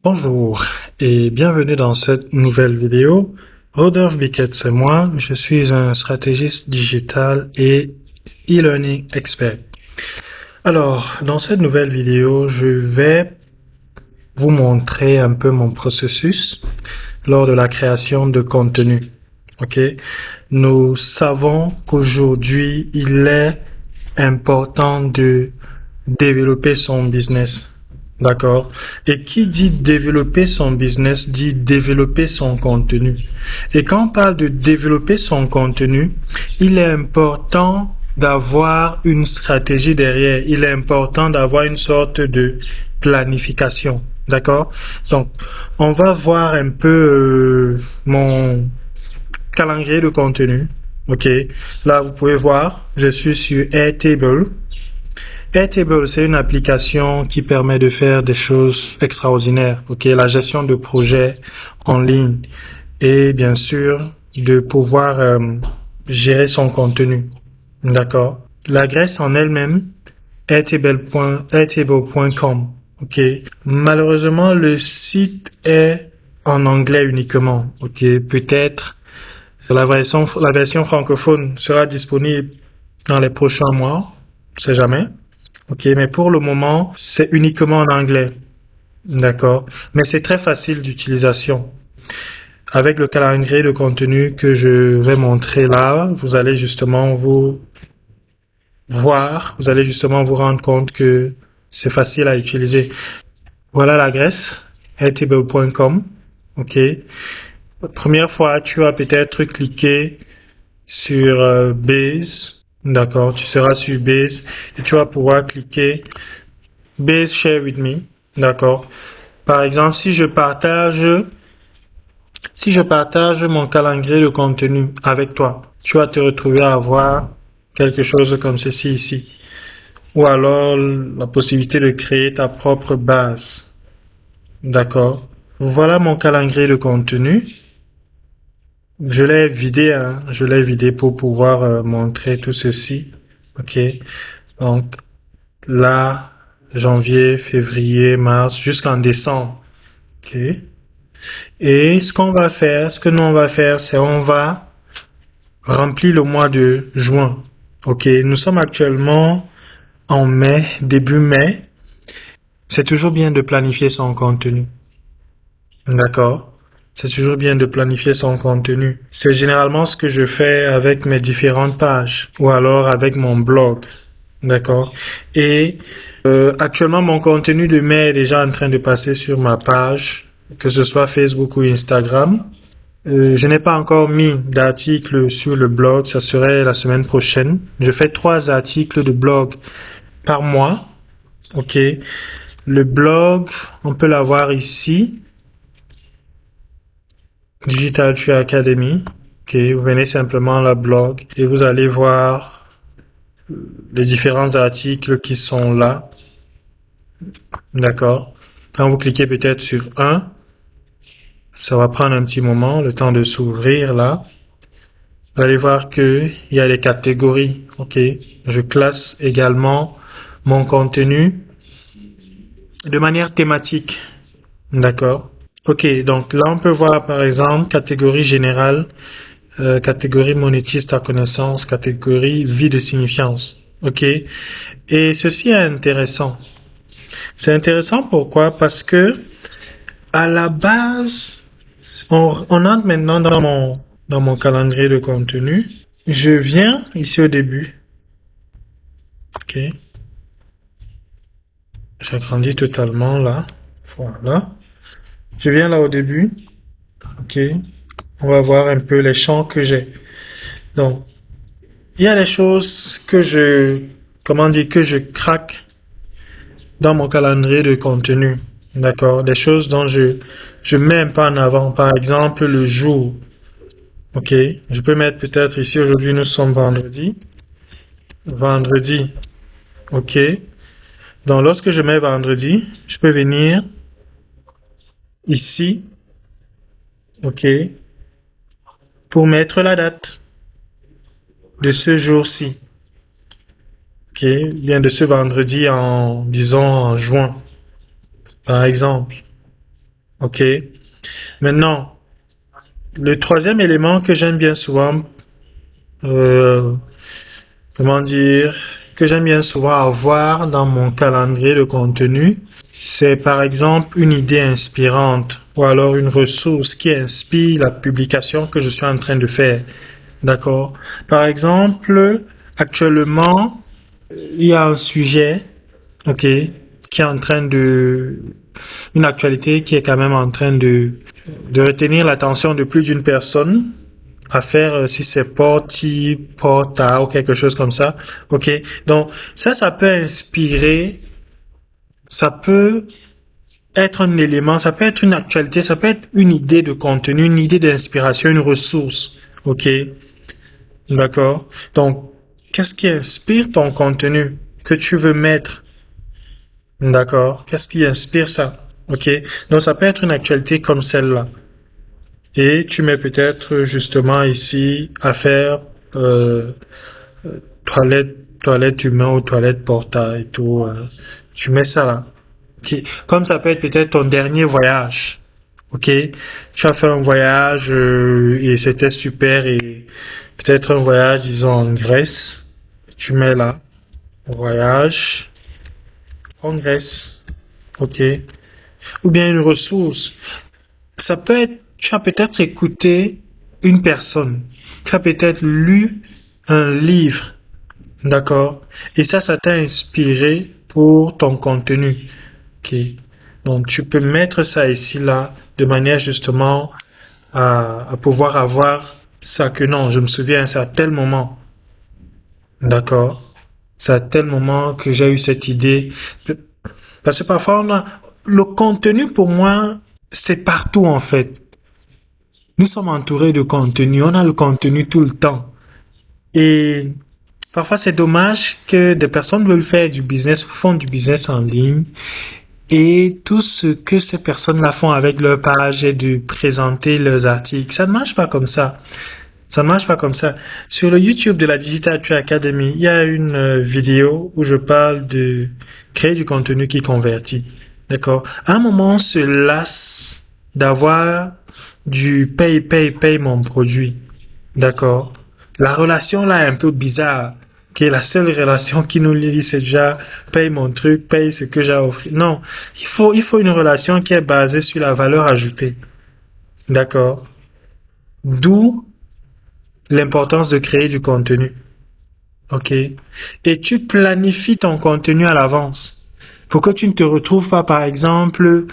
Bonjour et bienvenue dans cette nouvelle vidéo. Rodolphe Biquette, c'est moi. Je suis un stratégiste digital et e-learning expert. Alors, dans cette nouvelle vidéo, je vais vous montrer un peu mon processus lors de la création de contenu. Ok? Nous savons qu'aujourd'hui, il est important de développer son business. D'accord? Et qui dit développer son business dit développer son contenu. Et quand on parle de développer son contenu, il est important d'avoir une stratégie derrière. Il est important d'avoir une sorte de planification. D'accord? Donc, on va voir un peu mon calendrier de contenu. Ok? Là, vous pouvez voir, je suis sur Airtable. Airtable, c'est une application qui permet de faire des choses extraordinaires. Ok, la gestion de projets en ligne et bien sûr de pouvoir gérer son contenu. D'accord. L'adresse en elle-même, airtable.com. Ok. Malheureusement, le site est en anglais uniquement. Ok. Peut-être la version francophone sera disponible dans les prochains mois. On sait jamais. Ok, mais pour le moment, c'est uniquement en anglais. D'accord. Mais c'est très facile d'utilisation. Avec le calendrier de contenu que je vais montrer là, vous allez justement vous rendre compte que c'est facile à utiliser. Voilà l'adresse, airtable.com. Ok. Première fois, tu vas peut-être cliquer sur Base. D'accord, tu seras sur Base et tu vas pouvoir cliquer Base Share with me. D'accord. Par exemple, si je partage mon calendrier de contenu avec toi, tu vas te retrouver à avoir quelque chose comme ceci ici. Ou alors la possibilité de créer ta propre base. D'accord. Voilà mon calendrier de contenu. Je l'ai vidé pour pouvoir montrer tout ceci. Ok. Donc là, janvier, février, mars, jusqu'en décembre. Ok. Et ce que nous on va faire, c'est on va remplir le mois de juin. Ok. Nous sommes actuellement en mai, début mai. C'est toujours bien de planifier son contenu. D'accord. C'est toujours bien de planifier son contenu. C'est généralement ce que je fais avec mes différentes pages ou alors avec mon blog. D'accord. Et actuellement, mon contenu de mai est déjà en train de passer sur ma page, que ce soit Facebook ou Instagram. Je n'ai pas encore mis d'article sur le blog, ça serait la semaine prochaine. Je fais 3 articles de blog par mois. Ok. Le blog, on peut l'avoir ici. Digital Tree Academy. Ok, vous venez simplement à la blog et vous allez voir les différents articles qui sont là. D'accord. Quand vous cliquez peut-être sur un, ça va prendre un petit moment, le temps de s'ouvrir là. Vous allez voir que il y a les catégories. Ok. Je classe également mon contenu de manière thématique. D'accord. Ok, donc là on peut voir par exemple catégorie générale, catégorie monétise ta connaissance, catégorie vie de signifiance. Ok, et ceci est intéressant. C'est intéressant pourquoi? Parce que à la base, on entre maintenant dans mon calendrier de contenu. Je viens ici au début. Ok, j'agrandis totalement là. Voilà. Je viens là au début. Ok. On va voir un peu les champs que j'ai. Donc, il y a des choses que que je craque dans mon calendrier de contenu. D'accord? Des choses dont je mets un peu en avant. Par exemple, le jour. Ok? Je peux mettre peut-être ici, aujourd'hui, nous sommes vendredi. Vendredi. Ok? Donc, lorsque je mets vendredi, je peux venir ici. Ok? Pour mettre la date de ce jour-ci. Ok, bien de ce vendredi disons en juin, par exemple. Ok. Maintenant, le troisième élément que j'aime bien souvent, euh, comment dire, que j'aime bien souvent avoir dans mon calendrier de contenu, c'est par exemple une idée inspirante ou alors une ressource qui inspire la publication que je suis en train de faire. D'accord? Par exemple, actuellement, il y a un sujet, ok, qui est en train une actualité qui est quand même en train de retenir l'attention de plus d'une personne à faire, si c'est porti, porta ou quelque chose comme ça. Ok. Donc, ça peut inspirer, ça peut être un élément, ça peut être une actualité, ça peut être une idée de contenu, une idée d'inspiration, une ressource. Ok. D'accord. Donc, qu'est-ce qui inspire ton contenu que tu veux mettre? D'accord. Qu'est-ce qui inspire ça? Ok. Donc, ça peut être une actualité comme celle-là. Et tu mets peut-être justement ici à faire toilette humain ou toilette porta et tout. Tu mets ça là. Ok. Comme ça peut être peut-être ton dernier voyage. Ok. Tu as fait un voyage et c'était super et peut-être un voyage, disons, en Grèce. Tu mets là. Voyage en Grèce. Ok. Ou bien une ressource. Ça peut être, tu as peut-être écouté une personne. Tu as peut-être lu un livre. D'accord? Et ça t'a inspiré pour ton contenu. Ok. Donc, tu peux mettre ça ici, là, de manière justement à pouvoir avoir ça que non, je me souviens, c'est à tel moment. D'accord? C'est à tel moment que j'ai eu cette idée. Parce que parfois, le contenu pour moi, c'est partout en fait. Nous sommes entourés de contenu, on a le contenu tout le temps. Et parfois, c'est dommage que des personnes veulent faire du business ou font du business en ligne. Et tout ce que ces personnes-là font avec leur page est de présenter leurs articles. Ça ne marche pas comme ça. Ça ne marche pas comme ça. Sur le YouTube de la Digital Tree Academy, il y a une vidéo où je parle de créer du contenu qui convertit. D'accord? À un moment, on se lasse d'avoir du paye mon produit. D'accord? La relation là est un peu bizarre. Qui est la seule relation qui nous lie, c'est déjà paye mon truc, paye ce que j'ai offert. Non, il faut une relation qui est basée sur la valeur ajoutée. D'accord? D'où l'importance de créer du contenu. Ok? Et tu planifies ton contenu à l'avance. Pour que tu ne te retrouves pas, par exemple,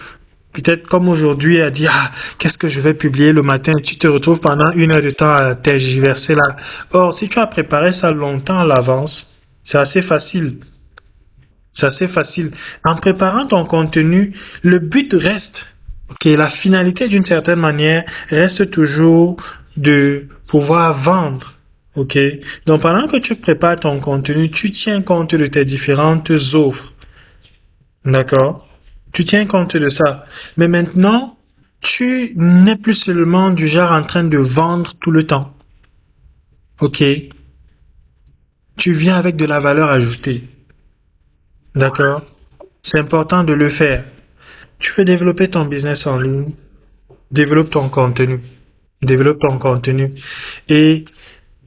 peut-être comme aujourd'hui, à dire, ah, qu'est-ce que je vais publier le matin? Et tu te retrouves pendant une heure de temps à tergiverser là. Or, si tu as préparé ça longtemps à l'avance, c'est assez facile. C'est assez facile. En préparant ton contenu, le but reste, ok, la finalité d'une certaine manière reste toujours de pouvoir vendre. Ok. Donc pendant que tu prépares ton contenu, tu tiens compte de tes différentes offres. D'accord? Tu tiens compte de ça. Mais maintenant, tu n'es plus seulement du genre en train de vendre tout le temps. Ok? Tu viens avec de la valeur ajoutée. D'accord? C'est important de le faire. Tu veux développer ton business en ligne, développe ton contenu. Développe ton contenu. Et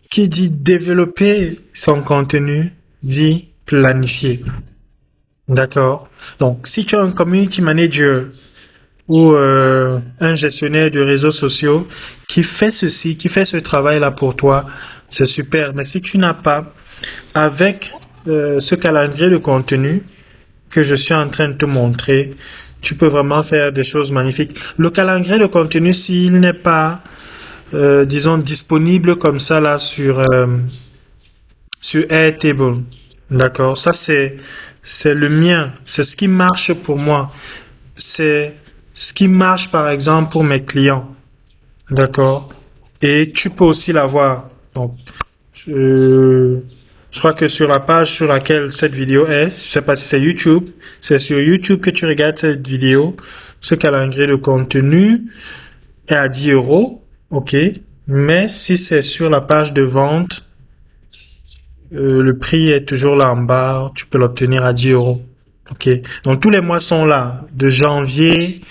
qui dit développer son contenu, dit planifier. D'accord? Donc, si tu es un community manager ou un gestionnaire de réseaux sociaux qui fait ceci, qui fait ce travail-là pour toi, c'est super. Mais si tu n'as pas, avec ce calendrier de contenu que je suis en train de te montrer, tu peux vraiment faire des choses magnifiques. Le calendrier de contenu, s'il n'est pas, disons, disponible comme ça là sur Airtable, d'accord? Ça c'est le mien, c'est ce qui marche pour moi, c'est ce qui marche par exemple pour mes clients, d'accord? Et tu peux aussi l'avoir. Donc, je crois que sur la page sur laquelle cette vidéo est, je sais pas si c'est YouTube, c'est sur YouTube que tu regardes cette vidéo. Ce calendrier de contenu est à 10 euros, ok. Mais si c'est sur la page de vente, le prix est toujours là en bas. Tu peux l'obtenir à 10 euros, ok. Donc tous les mois sont là, de janvier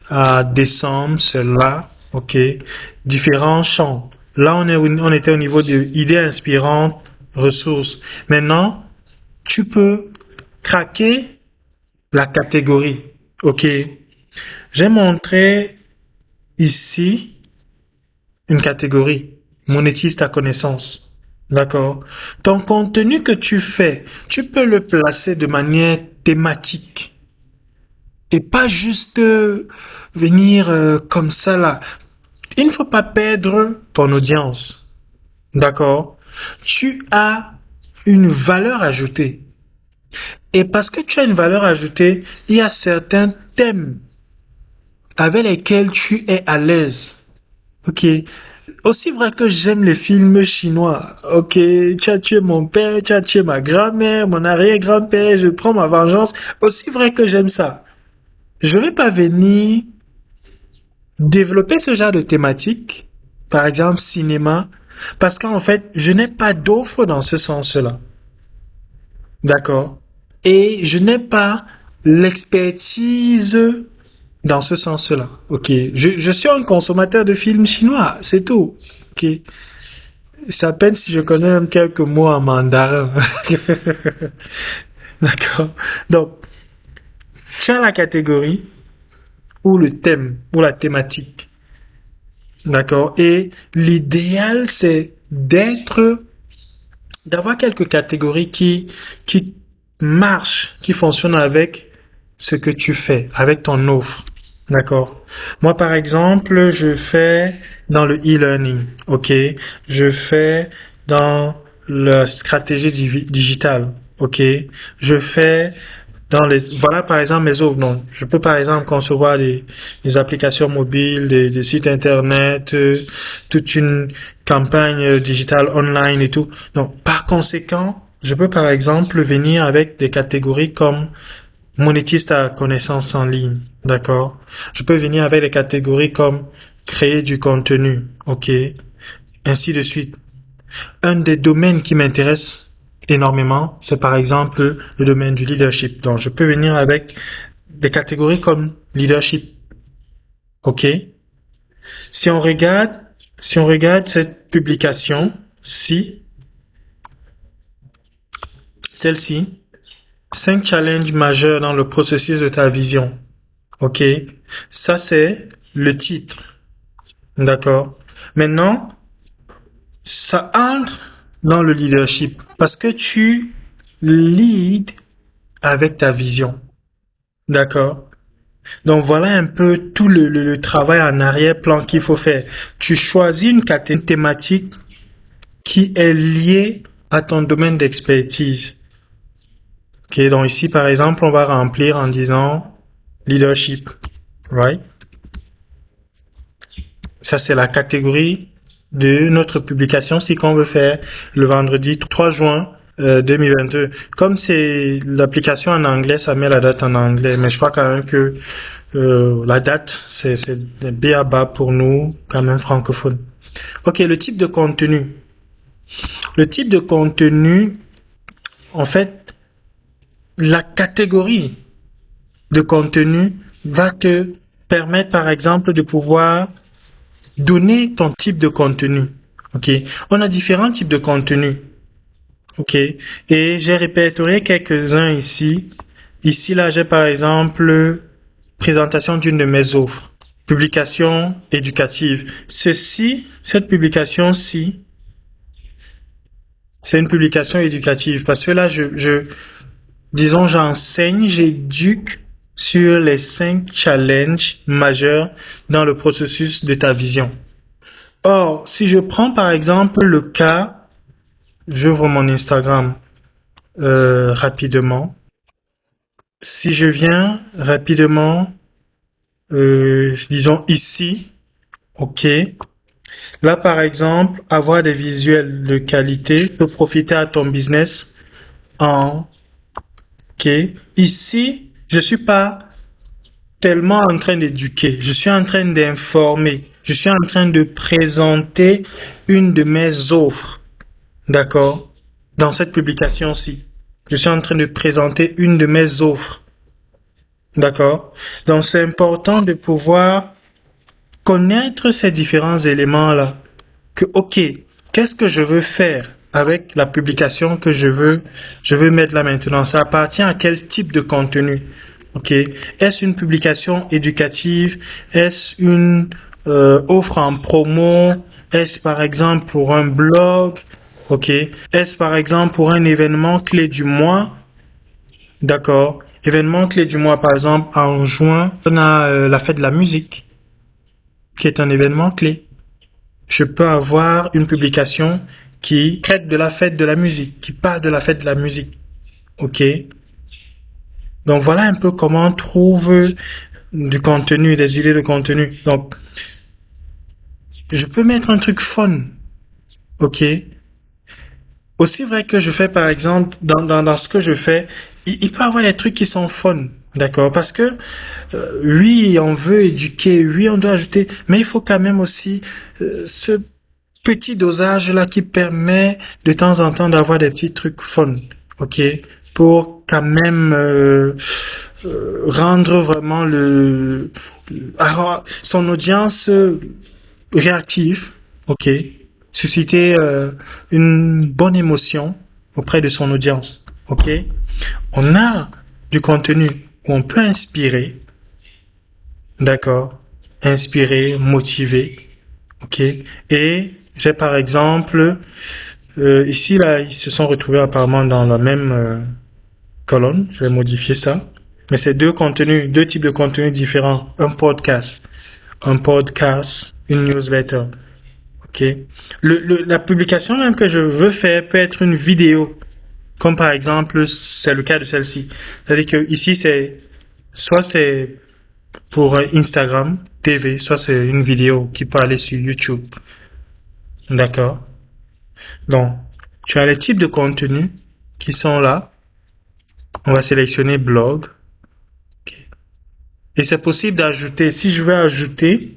à décembre, celle-là, ok. Différents champs. Là, on était au niveau de idées inspirantes, ressources. Maintenant, tu peux craquer la catégorie, ok. J'ai montré ici une catégorie. Monétise ta connaissance. D'accord? Ton contenu que tu fais, tu peux le placer de manière thématique. Et pas juste venir comme ça là. Il ne faut pas perdre ton audience. D'accord? Tu as une valeur ajoutée. Et parce que tu as une valeur ajoutée, il y a certains thèmes avec lesquels tu es à l'aise. Ok. Aussi vrai que j'aime les films chinois. Ok. Tu as tué mon père, tu as tué ma grand-mère, mon arrière-grand-père, je prends ma vengeance. Aussi vrai que j'aime ça. Je vais pas venir développer ce genre de thématique, par exemple cinéma, parce qu'en fait, je n'ai pas d'offre dans ce sens-là. D'accord? Et je n'ai pas l'expertise dans ce sens-là. Ok? Je suis un consommateur de films chinois, c'est tout. Ok? C'est à peine si je connais même quelques mots en mandarin. D'accord? Donc, tu as la catégorie ou le thème ou la thématique. D'accord? Et l'idéal, c'est d'avoir quelques catégories qui marchent, qui fonctionnent avec ce que tu fais, avec ton offre. D'accord? Moi, par exemple, je fais dans le e-learning. OK? Je fais dans la stratégie digitale. OK? Je fais voilà par exemple mes offres. Donc, je peux par exemple concevoir des applications mobiles, des sites internet, toute une campagne digitale online et tout. Donc, par conséquent, je peux par exemple venir avec des catégories comme monétise ta connaissance en ligne. D'accord? Je peux venir avec des catégories comme créer du contenu. OK? Ainsi de suite. Un des domaines qui m'intéresse énormément, c'est par exemple le domaine du leadership. Donc, je peux venir avec des catégories comme leadership. OK? Si on regarde cette publication-ci, celle-ci, 5 challenges majeurs dans le processus de ta vision. OK? Ça, c'est le titre. D'accord? Maintenant, ça entre dans le leadership parce que tu leads avec ta vision. D'accord? Donc voilà un peu tout le travail en arrière-plan qu'il faut faire. Tu choisis une thématique qui est liée à ton domaine d'expertise. Ok, donc ici par exemple, on va remplir en disant leadership. Right? Ça c'est la catégorie de notre publication si qu'on veut faire le vendredi 3 juin 2022. Comme c'est l'application en anglais, ça met la date en anglais, mais je crois quand même que la date c'est b.a.-ba pour nous quand même francophones. Ok, le type de contenu. Le type de contenu, en fait, la catégorie de contenu va te permettre par exemple de pouvoir donner ton type de contenu. Ok, on a différents types de contenu. Ok, et j'ai répertorié quelques-uns ici. Ici là, j'ai par exemple présentation d'une de mes offres, publication éducative. Cette publication-ci, c'est une publication éducative parce que là, disons, j'enseigne, j'éduque sur les 5 challenges majeurs dans le processus de ta vision. Or, si je prends par exemple le cas, j'ouvre mon Instagram rapidement. Si je viens rapidement, disons ici, ok. Là par exemple, avoir des visuels de qualité peut profiter à ton business ok. Ici, je suis pas tellement en train d'éduquer, je suis en train d'informer, je suis en train de présenter une de mes offres, d'accord? Dans cette publication-ci, je suis en train de présenter une de mes offres, D'accord? Donc, c'est important de pouvoir connaître ces différents éléments-là. Que, ok, qu'est-ce que je veux faire avec la publication que je veux mettre là maintenant? Ça appartient à quel type de contenu? Ok? Est-ce une publication éducative? Est-ce une offre en promo? Est-ce par exemple pour un blog? Ok? Est-ce par exemple pour un événement clé du mois? D'accord? Événement clé du mois, par exemple, en juin, on a la fête de la musique, qui est un événement clé. Je peux avoir une publication qui traite de la fête de la musique, qui parle de la fête de la musique. Ok? Donc voilà un peu comment on trouve du contenu, des idées de contenu. Donc, je peux mettre un truc fun. Ok? Aussi vrai que je fais, par exemple, dans ce que je fais, il peut y avoir des trucs qui sont fun. D'accord? Parce que, oui, on veut éduquer, oui, on doit ajouter, mais il faut quand même aussi ce petit dosage là qui permet de temps en temps d'avoir des petits trucs fun, ok, pour quand même rendre vraiment son audience réactive, ok, susciter une bonne émotion auprès de son audience, ok. On a du contenu où on peut inspirer, d'accord, inspirer, motiver, ok, et j'ai par exemple ici là ils se sont retrouvés apparemment dans la même colonne. Je vais modifier ça. Mais c'est deux contenus, deux types de contenus différents. Un podcast, une newsletter. Ok. La publication même que je veux faire peut être une vidéo, comme par exemple c'est le cas de celle-ci. C'est-à-dire que ici c'est pour Instagram TV, soit c'est une vidéo qui peut aller sur YouTube. D'accord. Donc, tu as les types de contenus qui sont là. On va sélectionner blog. Okay. Et c'est possible d'ajouter, si je veux ajouter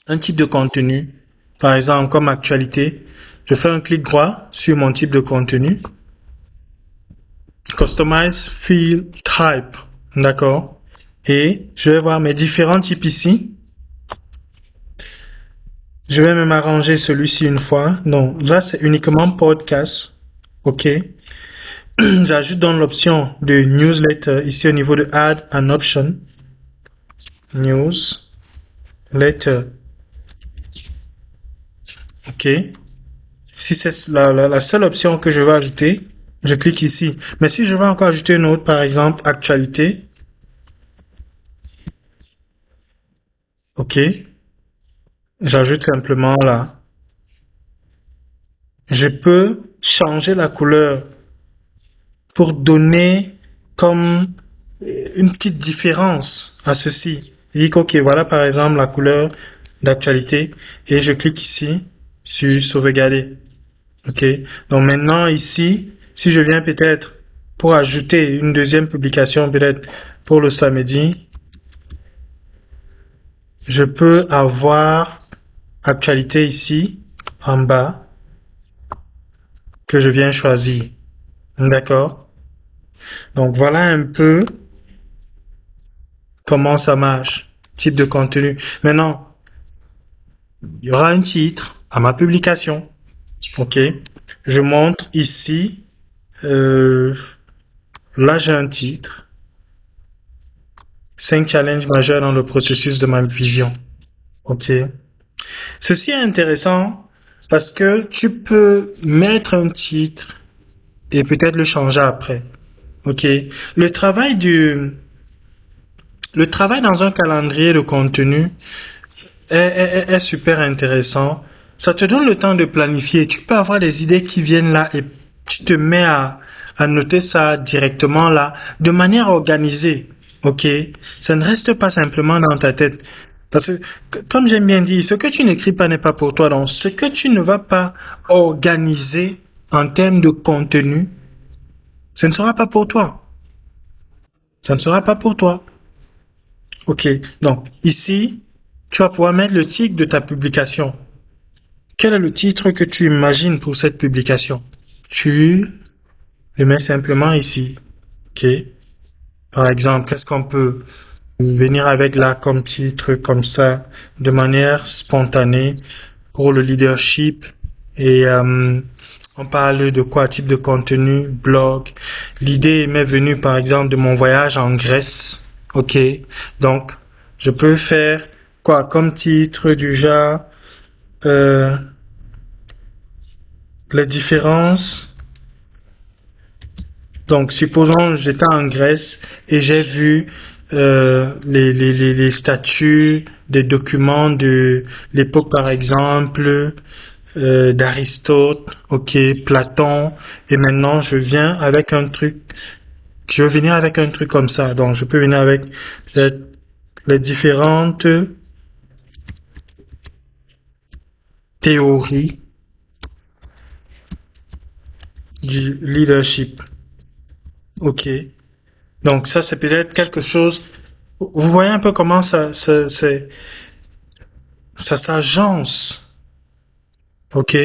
un type de contenu, par exemple comme actualité, je fais un clic droit sur mon type de contenu. Customize field type. D'accord. Et je vais voir mes différents types ici. Je vais même arranger celui-ci une fois. Donc là, c'est uniquement podcast. OK. J'ajoute donc l'option de newsletter ici au niveau de add an option. Newsletter. OK. Si c'est la seule option que je vais ajouter, je clique ici. Mais si je veux encore ajouter une autre, par exemple, actualité. OK. J'ajoute simplement là. Je peux changer la couleur pour donner comme une petite différence à ceci. Je dis ok, voilà par exemple la couleur d'actualité et je clique ici sur sauvegarder. Ok. Donc maintenant ici, si je viens peut-être pour ajouter une deuxième publication peut-être pour le samedi, je peux avoir actualité ici en bas que je viens choisir. D'accord? Donc voilà un peu comment ça marche, type de contenu. Maintenant, il y aura un titre à ma publication. Ok? Je montre ici, là j'ai un titre. 5 challenges majeurs dans le processus de ma vision. Ok? Ceci est intéressant parce que tu peux mettre un titre et peut-être le changer après. Ok? Le travail dans un calendrier de contenu est super intéressant. Ça te donne le temps de planifier. Tu peux avoir des idées qui viennent là et tu te mets à noter ça directement là, de manière organisée. Ok? Ça ne reste pas simplement dans ta tête. Parce que, comme j'aime bien dire, ce que tu n'écris pas n'est pas pour toi. Donc, ce que tu ne vas pas organiser en termes de contenu, ce ne sera pas pour toi. Ça ne sera pas pour toi. Ok? Donc, ici, tu vas pouvoir mettre le titre de ta publication. Quel est le titre que tu imagines pour cette publication? Tu le mets simplement ici. Ok? Par exemple, qu'est-ce qu'on peut venir avec là comme titre, comme ça, de manière spontanée pour le leadership et on parle de quoi? Type de contenu, blog. L'idée m'est venue par exemple de mon voyage en Grèce. Ok. Donc, je peux faire quoi comme titre du genre euh, les différences. Donc, supposons j'étais en Grèce et j'ai vu les statuts des documents de l'époque, par exemple, d'Aristote, ok, Platon, et maintenant je veux venir avec un truc comme ça. Donc, je peux venir avec les, les différentes théories du leadership, ok. Donc, ça, c'est peut-être quelque chose. Vous voyez un peu comment ça s'agence, ok.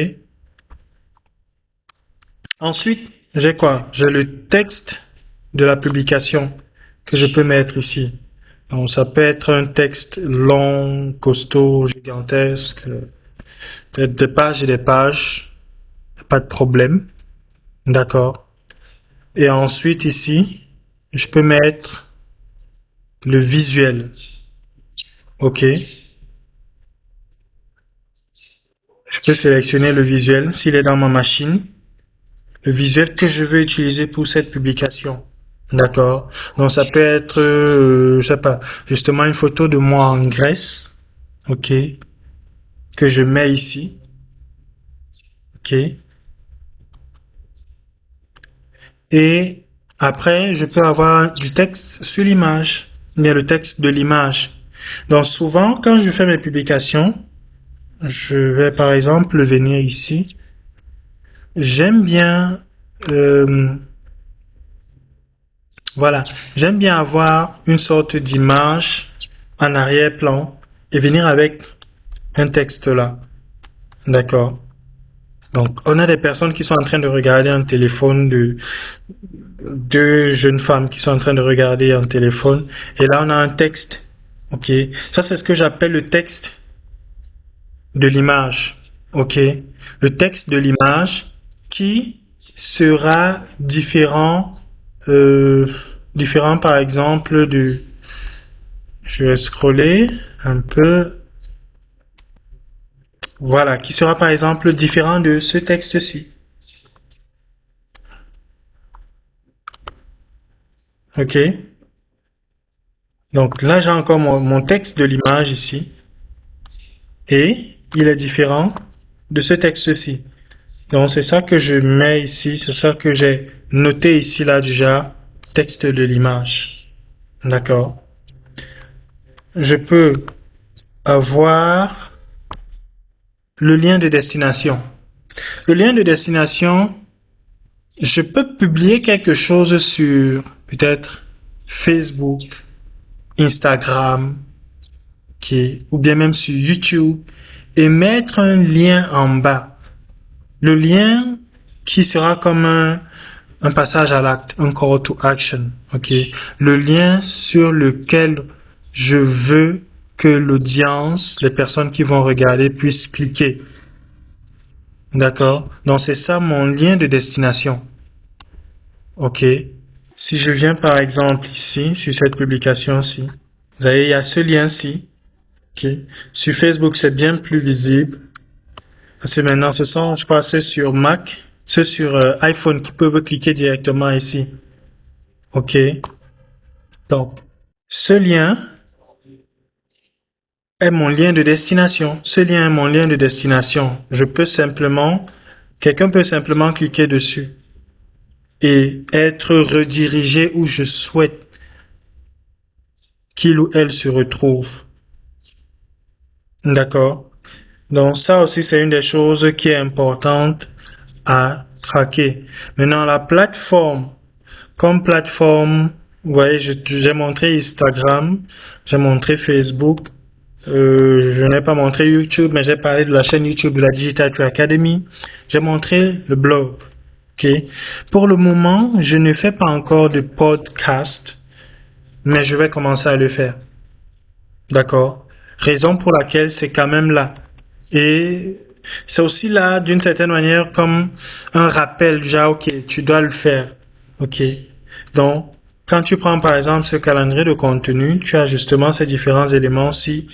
Ensuite, j'ai quoi? J'ai le texte de la publication que je peux mettre ici. Donc, ça peut être un texte long, costaud, gigantesque, peut-être des pages et des pages, pas de problème, d'accord. Et ensuite ici, je peux mettre le visuel, ok. Je peux sélectionner le visuel s'il est dans ma machine, le visuel que je veux utiliser pour cette publication. D'accord. Donc ça peut être, je sais pas, justement une photo de moi en Grèce, ok, que je mets ici, ok. Et après, je peux avoir du texte sur l'image, mais le texte de l'image. Donc souvent, quand je fais mes publications, je vais par exemple venir ici. J'aime bien, euh, voilà, j'aime bien avoir une sorte d'image en arrière-plan et venir avec un texte là. D'accord. Donc, on a des personnes qui sont en train de regarder un téléphone, deux jeunes femmes qui sont en train de regarder un téléphone. Et là, on a un texte. OK. Ça, c'est ce que j'appelle le texte de l'image. OK. Le texte de l'image qui sera euh, différent par exemple je vais scroller un peu. Voilà. Qui sera par exemple différent de ce texte-ci. OK. Donc là, j'ai encore mon texte de l'image ici. Et il est différent de ce texte-ci. Donc c'est ça que je mets ici, c'est ça que j'ai noté ici là déjà, texte de l'image. D'accord. Je peux avoir le lien de destination. Le lien de destination, je peux publier quelque chose sur peut-être Facebook, Instagram, okay, ou bien même sur YouTube et mettre un lien en bas. Le lien qui sera comme un passage à l'acte, un call to action, ok. Le lien sur lequel je veux que l'audience, les personnes qui vont regarder puissent cliquer. D'accord? Donc c'est ça mon lien de destination. Ok. Si je viens par exemple ici, sur cette publication-ci, vous voyez, il y a ce lien-ci. Ok. Sur Facebook, c'est bien plus visible. Parce que maintenant, ce sont, je crois, ceux sur Mac, ceux sur iPhone qui peuvent cliquer directement ici. OK. Donc, ce lien est mon lien de destination. Ce lien est mon lien de destination. Quelqu'un peut simplement cliquer dessus et être redirigé où je souhaite qu'il ou elle se retrouve. D'accord? Donc, ça aussi, c'est une des choses qui est importante à traquer. Maintenant, la plateforme, comme plateforme, vous voyez, j'ai montré Instagram, j'ai montré Facebook, je n'ai pas montré YouTube, mais j'ai parlé de la chaîne YouTube de la Digital Tree Academy. J'ai montré le blog. Okay. Pour le moment, je ne fais pas encore de podcast. mais je vais commencer à le faire. D'accord? Raison pour laquelle c'est quand même là. Et c'est aussi là, d'une certaine manière, comme un rappel, déjà, ok, tu dois le faire. Ok. Donc, quand tu prends par exemple ce calendrier de contenu, tu as justement ces différents éléments si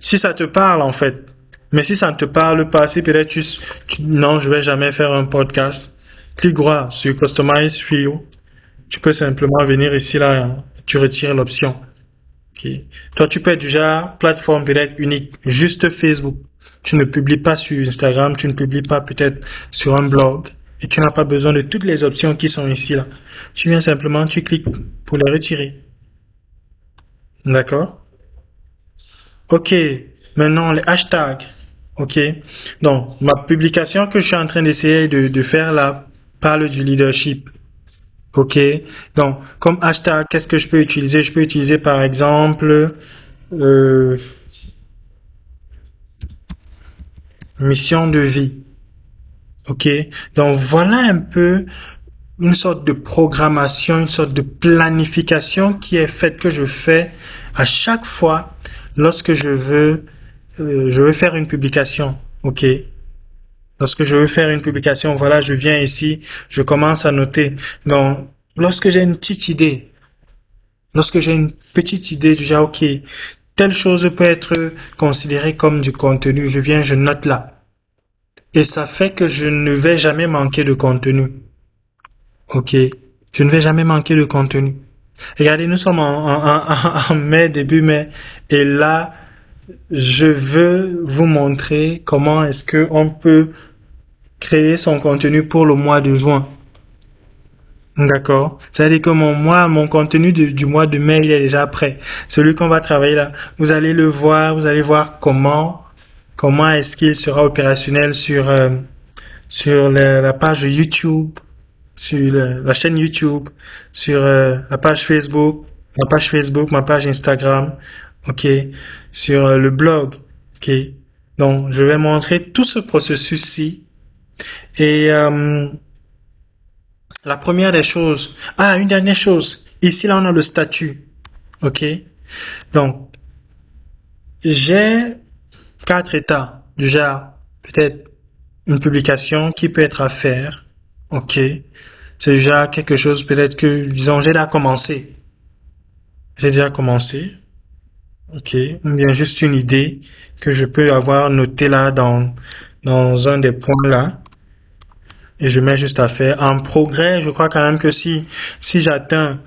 ça te parle en fait. Mais si ça ne te parle pas, si peut-être non, je vais jamais faire un podcast, clique droit sur Customize Field. Tu peux simplement venir ici là, tu retires l'option. Ok. Toi, tu peux être déjà plateforme peut-être unique, juste Facebook. Tu ne publies pas sur Instagram, tu ne publies pas peut-être sur un blog et tu n'as pas besoin de toutes les options qui sont ici là. Tu viens simplement, tu cliques pour les retirer. D'accord? Ok. Maintenant, les hashtags. Ok. Donc, ma publication que je suis en train d'essayer de faire là parle du leadership. Ok. Donc, comme hashtag, qu'est-ce que je peux utiliser? Je peux utiliser par exemple euh, mission de vie. Ok. Donc, voilà un peu une sorte de programmation, une sorte de planification qui est faite, que je fais à chaque fois lorsque je veux faire une publication. Ok. Lorsque je veux faire une publication, voilà, je viens ici, je commence à noter. Donc, lorsque j'ai une petite idée, lorsque j'ai une petite idée du genre, ok, telle chose peut être considérée comme du contenu, je viens, je note là. Et ça fait que je ne vais jamais manquer de contenu. Ok, je ne vais jamais manquer de contenu. Regardez, nous sommes en mai, début mai, et là, je veux vous montrer comment est-ce que on peut créer son contenu pour le mois de juin. D'accord? C'est-à-dire que mon contenu du mois de mai, il est déjà prêt. Celui qu'on va travailler là, vous allez le voir, vous allez voir comment est-ce qu'il sera opérationnel sur la page YouTube, sur la chaîne YouTube, sur la page Facebook, ma page Instagram, ok, sur le blog, ok. Donc, je vais montrer tout ce processus-ci et la première des choses. Ah, une dernière chose. Ici, là, on a le statut, ok. Donc, j'ai 4 états. Déjà, peut-être une publication qui peut être à faire, ok. C'est déjà quelque chose peut-être que, disons, j'ai déjà commencé. J'ai déjà commencé. Ok. Ou bien juste une idée que je peux avoir notée là dans un des points là. Et je mets juste à faire. En progrès, je crois quand même que si j'atteins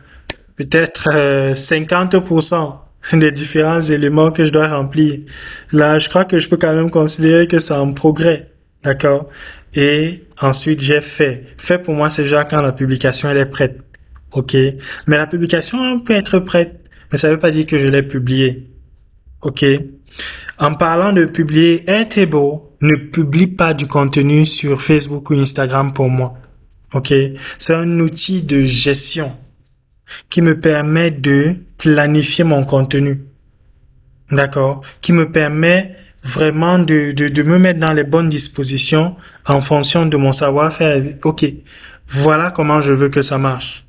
peut-être 50% des différents éléments que je dois remplir, là, je crois que je peux quand même considérer que c'est en progrès. D'accord? Et ensuite, j'ai fait. Fait pour moi, c'est déjà quand la publication, elle est prête. OK? Mais la publication peut être prête, mais ça ne veut pas dire que je l'ai publiée. OK? En parlant de publier, Airtable ne publie pas du contenu sur Facebook ou Instagram pour moi. OK? C'est un outil de gestion qui me permet de planifier mon contenu. D'accord? Qui me permet vraiment de me mettre dans les bonnes dispositions en fonction de mon savoir-faire. Ok, voilà comment je veux que ça marche.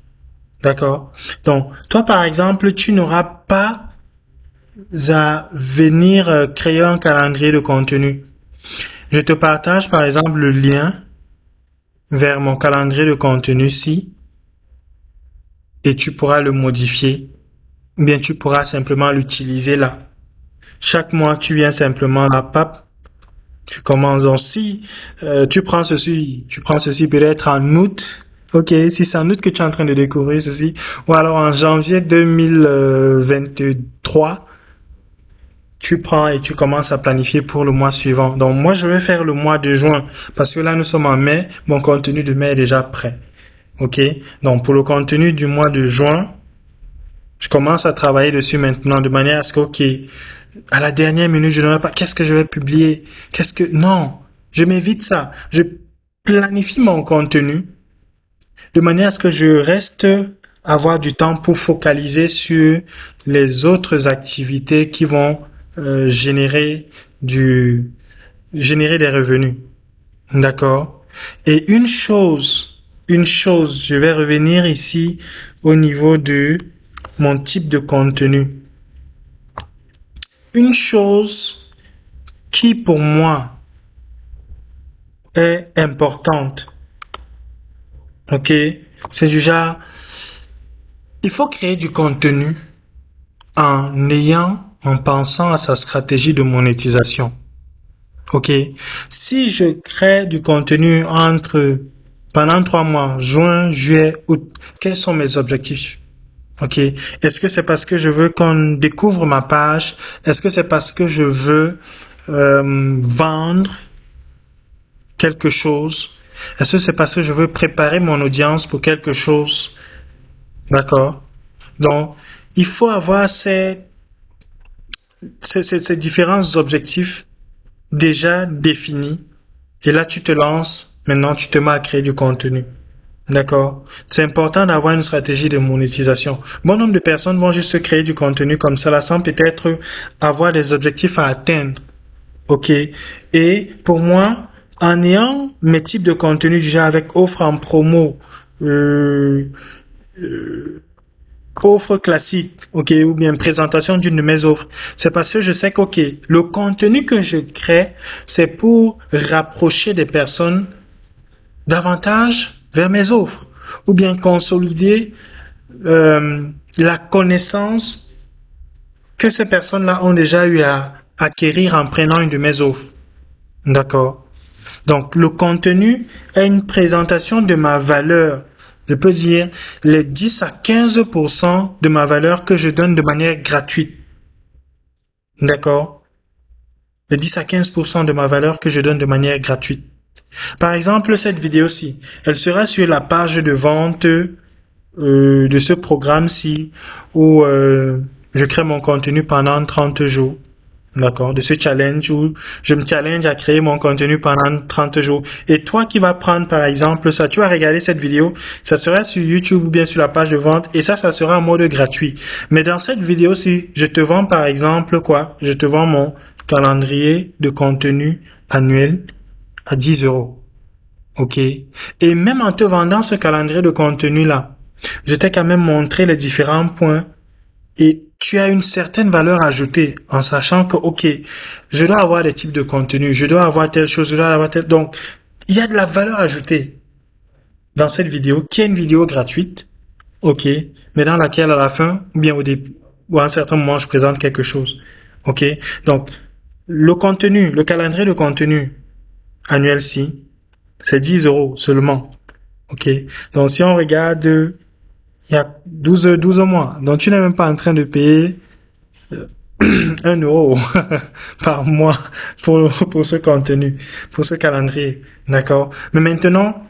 D'accord? Donc, toi, par exemple, tu n'auras pas à venir créer un calendrier de contenu. Je te partage, par exemple, le lien vers mon calendrier de contenu ici et tu pourras le modifier. Ou bien tu pourras simplement l'utiliser là. Chaque mois, tu viens simplement à PAP. Tu commences aussi. Tu prends ceci peut-être en août. Ok, si c'est en août que tu es en train de découvrir ceci, ou alors en janvier 2023, tu prends et tu commences à planifier pour le mois suivant. Donc moi, je vais faire le mois de juin parce que là, nous sommes en mai. Mon contenu de mai est déjà prêt. Ok, donc pour le contenu du mois de juin, je commence à travailler dessus maintenant de manière à ce que, ok, à la dernière minute, je n'aurai pas, qu'est-ce que je vais publier? Non, je m'évite ça. Je planifie mon contenu de manière à ce que je reste avoir du temps pour focaliser sur les autres activités qui vont générer des revenus. D'accord? Et une chose, je vais revenir ici au niveau mon type de contenu. Une chose qui pour moi est importante, ok, c'est du genre, il faut créer du contenu en pensant à sa stratégie de monétisation. Ok, si je crée du contenu pendant 3 mois, juin, juillet, août, quels sont mes objectifs? Ok, est-ce que c'est parce que je veux qu'on découvre ma page? Est-ce que c'est parce que je veux vendre quelque chose? Est-ce que c'est parce que je veux préparer mon audience pour quelque chose? D'accord? Donc, il faut avoir ces différents objectifs déjà définis. Et là, tu te lances. Maintenant, tu te mets à créer du contenu. D'accord? C'est important d'avoir une stratégie de monétisation. Bon nombre de personnes vont juste créer du contenu comme ça, là, sans peut-être avoir des objectifs à atteindre. OK? Et pour moi, en ayant mes types de contenu déjà avec offre en promo, offre classique, ok, ou bien présentation d'une de mes offres, c'est parce que je sais que, ok, le contenu que je crée, c'est pour rapprocher des personnes davantage vers mes offres, ou bien consolider la connaissance que ces personnes-là ont déjà eu à acquérir en prenant une de mes offres. D'accord? Donc, le contenu est une présentation de ma valeur. Je peux dire les 10 à 15% de ma valeur que je donne de manière gratuite. D'accord? Les 10 à 15% de ma valeur que je donne de manière gratuite. Par exemple, cette vidéo-ci, elle sera sur la page de vente de ce programme-ci où je crée mon contenu pendant 30 jours. D'accord, de ce challenge où je me challenge à créer mon contenu pendant 30 jours. Et toi qui vas prendre par exemple ça, tu vas regarder cette vidéo, ça sera sur YouTube ou bien sur la page de vente et ça sera en mode gratuit. Mais dans cette vidéo-ci, je te vends par exemple quoi? Je te vends mon calendrier de contenu annuel à 10 euros. Ok? Et même en te vendant ce calendrier de contenu-là, je t'ai quand même montré les différents points et tu as une certaine valeur ajoutée en sachant que, ok, je dois avoir des types de contenu, je dois avoir telle chose, je dois avoir telle... Donc, il y a de la valeur ajoutée dans cette vidéo, qui est une vidéo gratuite, ok, mais dans laquelle à la fin, ou bien au début, ou à un certain moment, je présente quelque chose, ok. Donc, le contenu, le calendrier de contenu annuel-ci, c'est 10 euros seulement, ok. Donc, si on regarde... Il y a 12 mois. Donc, tu n'es même pas en train de payer 1 euro par mois pour ce contenu, pour ce calendrier. D'accord? Mais maintenant,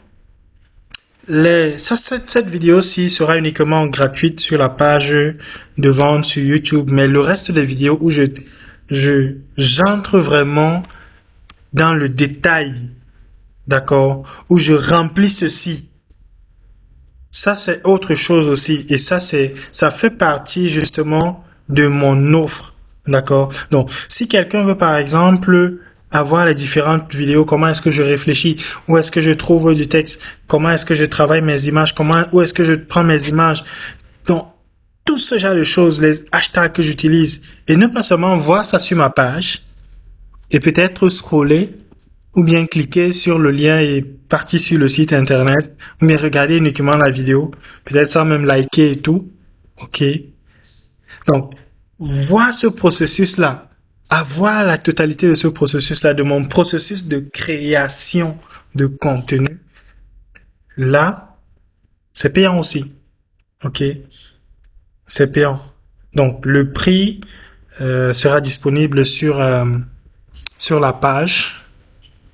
cette vidéo-ci sera uniquement gratuite sur la page de vente sur YouTube. Mais le reste des vidéos où j'entre vraiment dans le détail, d'accord? Où je remplis ceci. Ça, c'est autre chose aussi. Et ça fait partie justement de mon offre. D'accord? Donc, si quelqu'un veut, par exemple, avoir les différentes vidéos, comment est-ce que je réfléchis, où est-ce que je trouve du texte, comment est-ce que je travaille mes images, où est-ce que je prends mes images. Donc, tout ce genre de choses, les hashtags que j'utilise, et ne pas seulement voir ça sur ma page, et peut-être scroller, ou bien cliquer sur le lien et partir sur le site internet, ou bien regarder uniquement la vidéo, peut-être sans même liker et tout. Ok. Donc, voir ce processus-là, avoir la totalité de ce processus-là, de mon processus de création de contenu, là, c'est payant aussi. Ok. C'est payant. Donc, le prix sera disponible sur la page.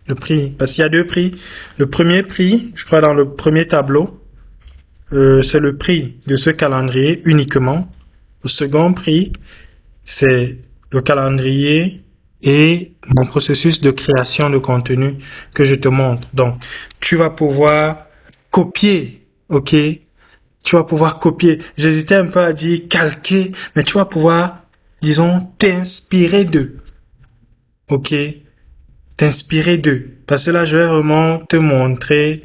Le prix, parce qu'il y a 2 prix. Le premier prix, je crois dans le premier tableau, c'est le prix de ce calendrier uniquement. Le second prix, c'est le calendrier et mon processus de création de contenu que je te montre. Donc, tu vas pouvoir copier, ok? Tu vas pouvoir copier. J'hésitais un peu à dire calquer, mais tu vas pouvoir, disons, t'inspirer d'eux. Ok? T'inspirer d'eux. Parce que là, je vais vraiment te montrer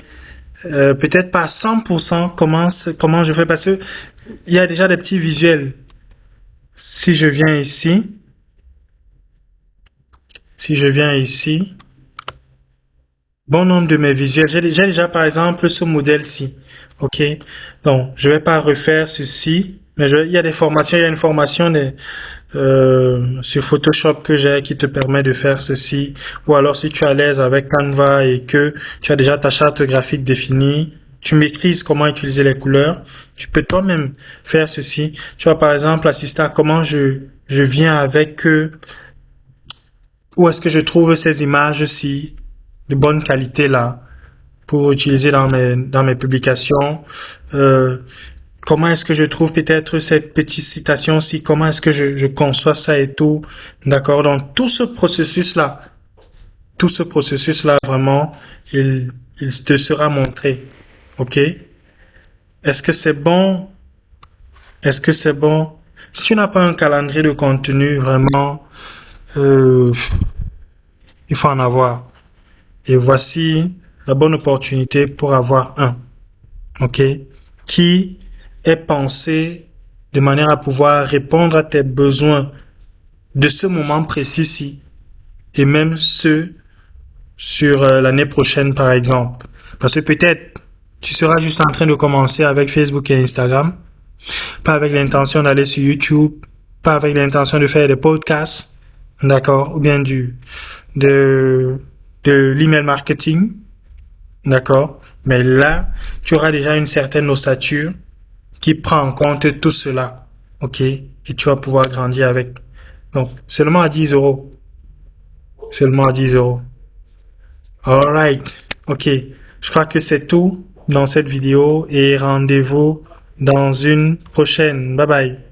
peut-être pas à 100% comment je fais parce que il y a déjà des petits visuels. Si je viens ici, bon nombre de mes visuels, j'ai déjà par exemple ce modèle-ci. OK? Donc, je vais pas refaire ceci, mais il y a des formations, il y a une formation sur Photoshop que j'ai qui te permet de faire ceci. Ou alors si tu es à l'aise avec Canva et que tu as déjà ta charte graphique définie, tu maîtrises comment utiliser les couleurs, tu peux toi-même faire ceci. Tu vas par exemple assister à comment je viens avec où est-ce que je trouve ces images-ci de bonne qualité là pour utiliser dans mes publications. Euh, Comment est-ce que je trouve peut-être cette petite citation-ci, comment est-ce que je conçois ça et tout. D'accord? Donc tout ce processus-là vraiment, il te sera montré. OK? Est-ce que c'est bon? Est-ce que c'est bon? Si tu n'as pas un calendrier de contenu, vraiment, euh, il faut en avoir. Et voici la bonne opportunité pour avoir un. OK? Qui est pensé de manière à pouvoir répondre à tes besoins de ce moment précis-ci et même ceux sur l'année prochaine par exemple. Parce que peut-être tu seras juste en train de commencer avec Facebook et Instagram, pas avec l'intention d'aller sur YouTube, pas avec l'intention de faire des podcasts, d'accord, ou bien de l'email marketing, d'accord. Mais là, tu auras déjà une certaine ossature qui prend en compte tout cela, ok, et tu vas pouvoir grandir avec. Donc, seulement à 10 euros. Seulement à 10 euros. Alright, ok. Je crois que c'est tout dans cette vidéo et rendez-vous dans une prochaine. Bye bye.